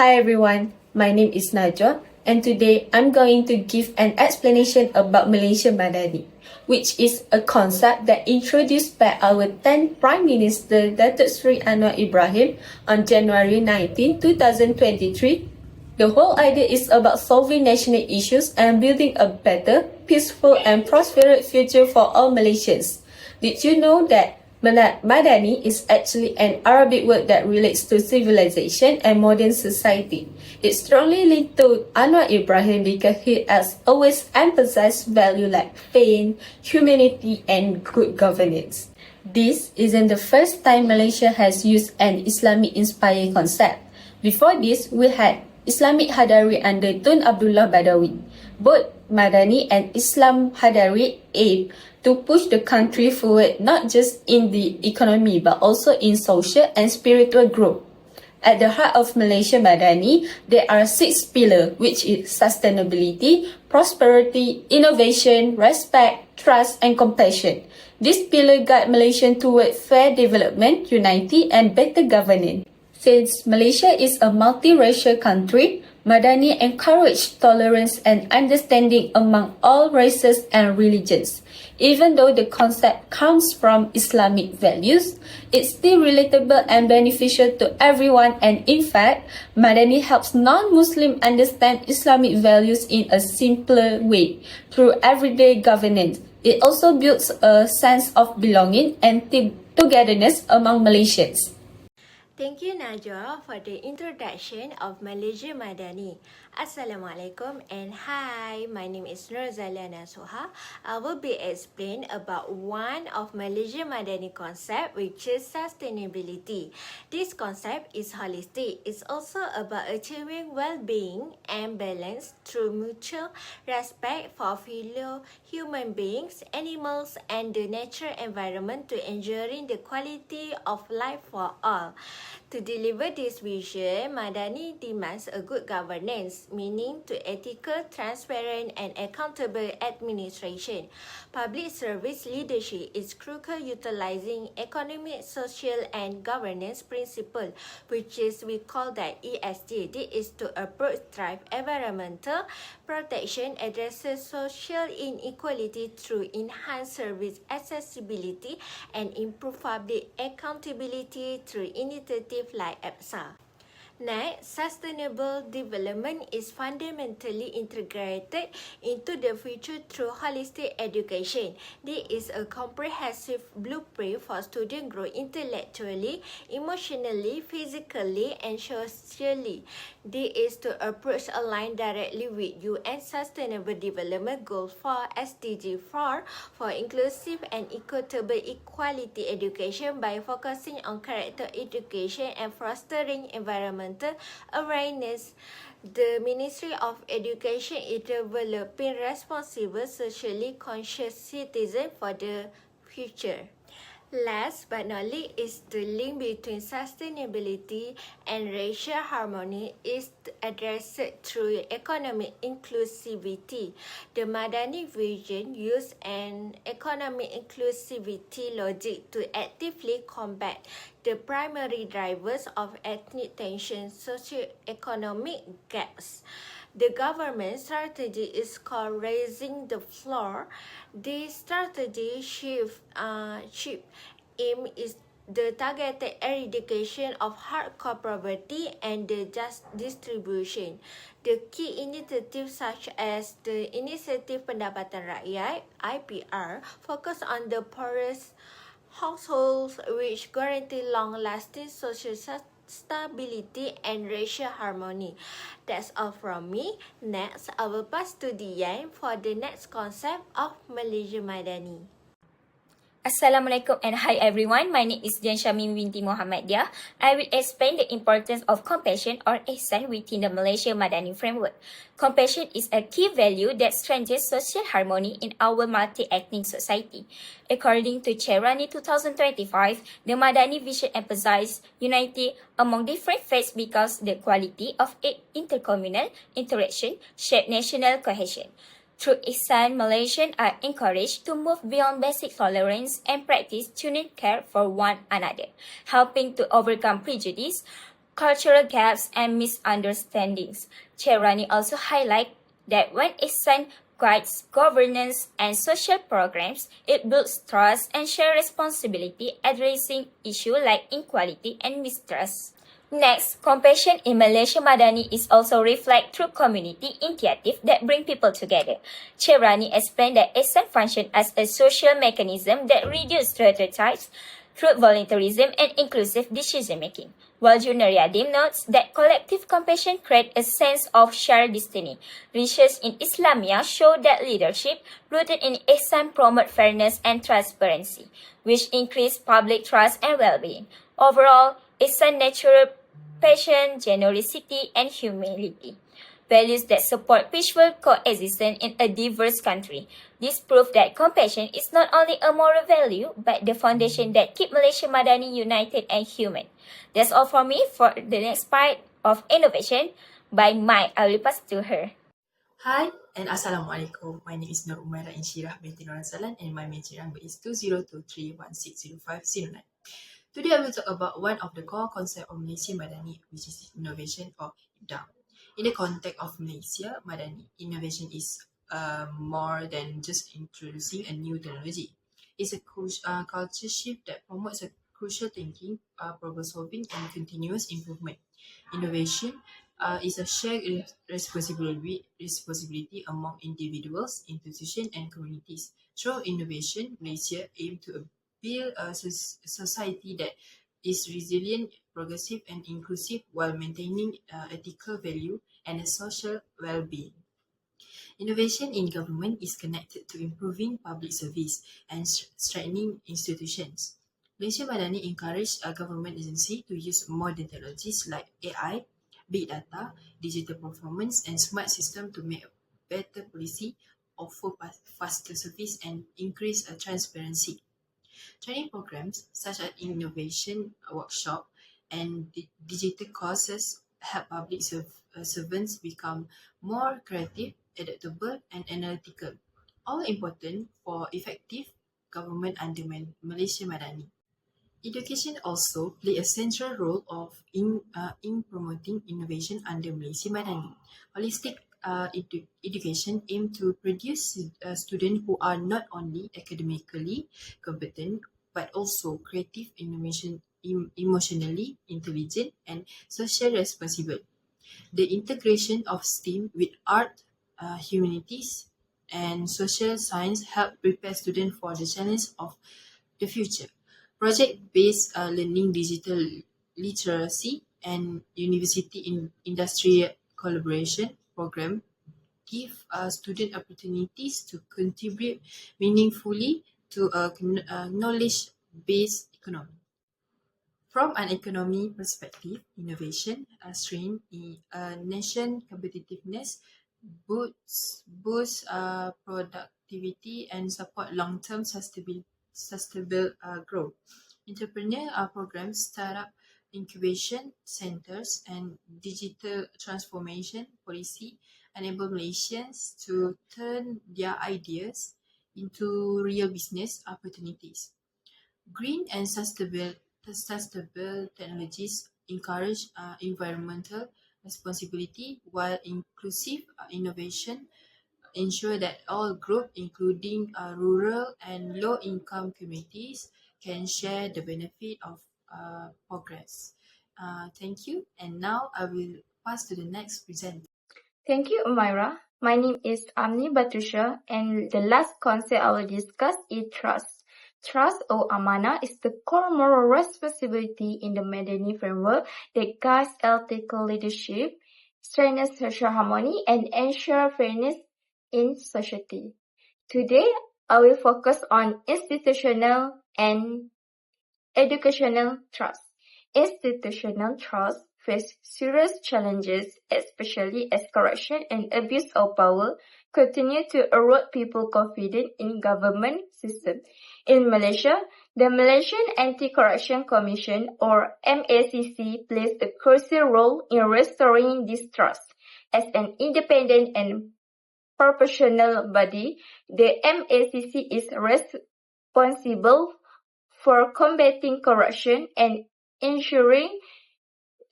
Hi everyone, my name is Najwa and today I'm going to give an explanation about Malaysia Madani, which is a concept that introduced by our 10th Prime Minister Datuk Seri Anwar Ibrahim on January 19, 2023. The whole idea is about solving national issues and building a better, peaceful and prosperous future for all Malaysians. Did you know that Madani is actually an Arabic word that relates to civilization and modern society? It's strongly linked to Anwar Ibrahim because he has always emphasized values like faith, humanity and good governance. This isn't the first time Malaysia has used an Islamic-inspired concept. Before this, we had Islamic Hadari under Tun Abdullah Badawi. Both Madani and Islam Hadari aim to push the country forward not just in the economy but also in social and spiritual growth. At the heart of Malaysia Madani, there are 6 pillars, which is sustainability, prosperity, innovation, respect, trust and compassion. These pillars guide Malaysians toward fair development, unity and better governance. Since Malaysia is a multiracial country, Madani encouraged tolerance and understanding among all races and religions. Even though the concept comes from Islamic values, it's still relatable and beneficial to everyone, and in fact, Madani helps non-Muslims understand Islamic values in a simpler way through everyday governance. It also builds a sense of belonging and togetherness among Malaysians. Thank you Najwa for the introduction of Malaysia Madani. Assalamualaikum and hi, my name is Nurzaliana Soha. I will be explaining about one of Malaysia Madani concept, which is sustainability. This concept is holistic. It's also about achieving well-being and balance through mutual respect for fellow human beings, animals and the natural environment to ensuring the quality of life for all. To deliver this vision, Madani demands a good governance, meaning to ethical, transparent and accountable administration. Public service leadership is crucial, utilizing economic, social and governance principles, which is we call that ESG. This is to approach drive environmental protection, addresses social inequality through enhanced service accessibility and improve public accountability through initiatives like EPSA. Next, sustainable development is fundamentally integrated into the future through holistic education. This is a comprehensive blueprint for student growth intellectually, emotionally, physically, and socially. This is to approach aligned directly with UN Sustainable Development Goals for SDG 4 for inclusive and equitable equality education by focusing on character education and fostering environmental awareness. The Ministry of Education is developing responsible, socially conscious citizens for the future. Last but not least is the link between sustainability and racial harmony is addressed through economic inclusivity. The Madani vision uses an economic inclusivity logic to actively combat the primary drivers of ethnic tension, socio-economic gaps. The government strategy is called Raising the Floor. This strategy shift aim is the targeted eradication of hardcore poverty and the just distribution. The key initiatives such as the Inisiatif Pendapatan Rakyat (IPR) focus on the poorest households, which guarantee long-lasting social stability and racial harmony. That's all from me. Next, I will pass to Dian for the next concept of Malaysia Madani. Assalamualaikum and hi everyone. My name is Dian Syamin binti Muhammad Dia. I will explain the importance of compassion or ihsan within the Malaysia Madani framework. Compassion is a key value that strengthens social harmony in our multi-ethnic society. According to Cherani 2025, the Madani vision emphasizes unity among different faiths because the quality of intercommunal interaction shape national cohesion. Through ihsan, Malaysians are encouraged to move beyond basic tolerance and practice genuine care for one another, helping to overcome prejudice, cultural gaps, and misunderstandings. Cherani also highlights that when Ihsan guides governance and social programs, it builds trust and shared responsibility, addressing issues like inequality and mistrust. Next, compassion in Malaysia Madani is also reflected through community initiatives that bring people together. Cherani explained that Ihsan functions as a social mechanism that reduces stereotypes through voluntarism and inclusive decision-making, while Junior Yadim notes that collective compassion creates a sense of shared destiny. Research in Islamia show that leadership rooted in Ihsan promote fairness and transparency, which increase public trust and well-being. Overall, Ihsan natural passion, generosity, and humility, values that support peaceful coexistence in a diverse country. This proves that compassion is not only a moral value, but the foundation that keeps Malaysia Madani united and human. That's all for me. For the next part of innovation by Mai, I will pass to her. Hi and Assalamualaikum. My name is Nur Umairah Insyirah binti Nur Salan and my major number is 2023160509. Today I will talk about one of the core concepts of Malaysia Madani, which is innovation or IBDA. In the context of Malaysia Madani, innovation is more than just introducing a new technology. It's a culture shift that promotes a crucial thinking, problem solving, and continuous improvement. Innovation is a shared responsibility among individuals, institutions, and communities. Through innovation, Malaysia aims to build a society that is resilient, progressive, and inclusive while maintaining ethical value and a social well-being. Innovation in government is connected to improving public service and strengthening institutions. Malaysia Madani encouraged government agencies to use modern technologies like AI, big data, digital performance, and smart systems to make better policy, offer faster service, and increase transparency. Training programs such as innovation workshop and digital courses help public servants become more creative, adaptable, and analytical, all important for effective government under Malaysia Madani. Education also play a central role in promoting innovation under Malaysia Madani. Holistic education aim to produce students who are not only academically competent but also creative, emotionally intelligent, and socially responsible. The integration of STEAM with art, humanities, and social science help prepare students for the challenge of the future. Project-based learning, digital literacy, and university industry collaboration program give student opportunities to contribute meaningfully to a knowledge-based economy. From an economy perspective, innovation strengthens nation competitiveness, boosts productivity, and support long-term sustainable growth. Entrepreneur programs, startup incubation centers, and digital transformation policy enable Malaysians to turn their ideas into real business opportunities. Green and sustainable technologies encourage environmental responsibility, while inclusive innovation ensure that all groups, including rural and low-income communities, can share the benefit of progress. Thank you, and now I will pass to the next presenter. Thank you, Umaira. My name is Amni Batusha, and the last concept I will discuss is trust. Trust or amana is the core moral responsibility in the Madani framework that guides ethical leadership, strengthens social harmony, and ensures fairness in society. Today, I will focus on institutional and educational trust. Institutional trust face serious challenges, especially as corruption and abuse of power continue to erode people's confidence in government system. In Malaysia, the Malaysian Anti-Corruption Commission or MACC plays a crucial role in restoring this trust. As an independent and proportional body, the MACC is responsible for combating corruption and ensuring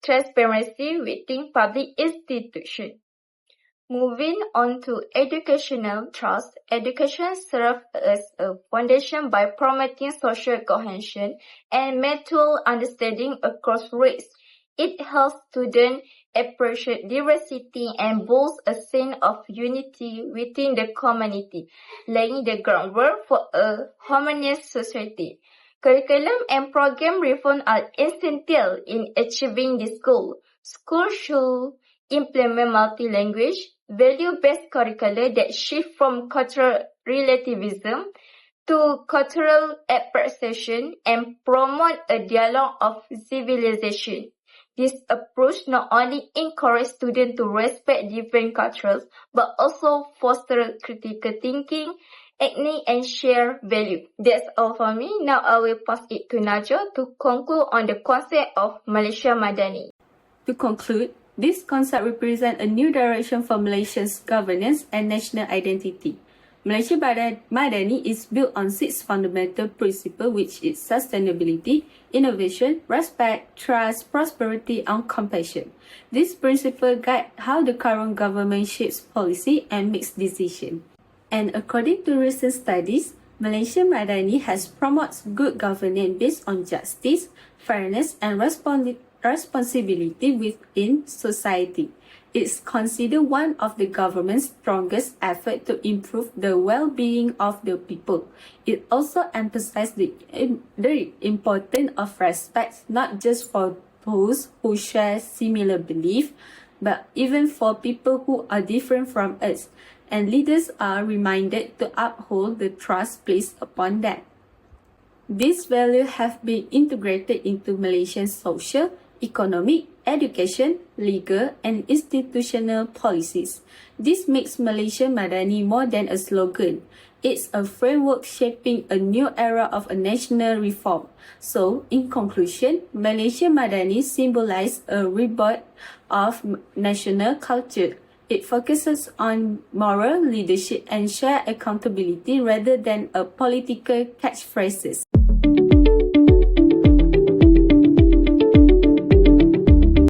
transparency within public institutions. Moving on to educational trust, education serves as a foundation by promoting social cohesion and mutual understanding across race. It helps students appreciate diversity and builds a sense of unity within the community, laying the groundwork for a harmonious society. Curriculum and program reform are essential in achieving this goal. Schools should implement multi-language, value-based curricula that shift from cultural relativism to cultural appreciation and promote a dialogue of civilization. This approach not only encourages students to respect different cultures, but also foster critical thinking, and share value. That's all for me. Now I will pass it to Najwa to conclude on the concept of Malaysia Madani. To conclude, this concept represents a new direction for Malaysia's governance and national identity. Malaysia Madani is built on 6 fundamental principles, which is sustainability, innovation, respect, trust, prosperity, and compassion. These principles guide how the current government shapes policy and makes decisions. And according to recent studies, Malaysia Madani has promotes good governance based on justice, fairness, and responsibility within society. It's considered one of the government's strongest efforts to improve the well-being of the people. It also emphasizes the importance of respect not just for those who share similar beliefs, but even for people who are different from us, and leaders are reminded to uphold the trust placed upon them. These values have been integrated into Malaysian social, economic, education, legal, and institutional policies. This makes Malaysia Madani more than a slogan. It's a framework shaping a new era of a national reform. So, in conclusion, Malaysia Madani symbolizes a rebirth of national culture. It focuses on moral leadership and shared accountability rather than a political catchphrases.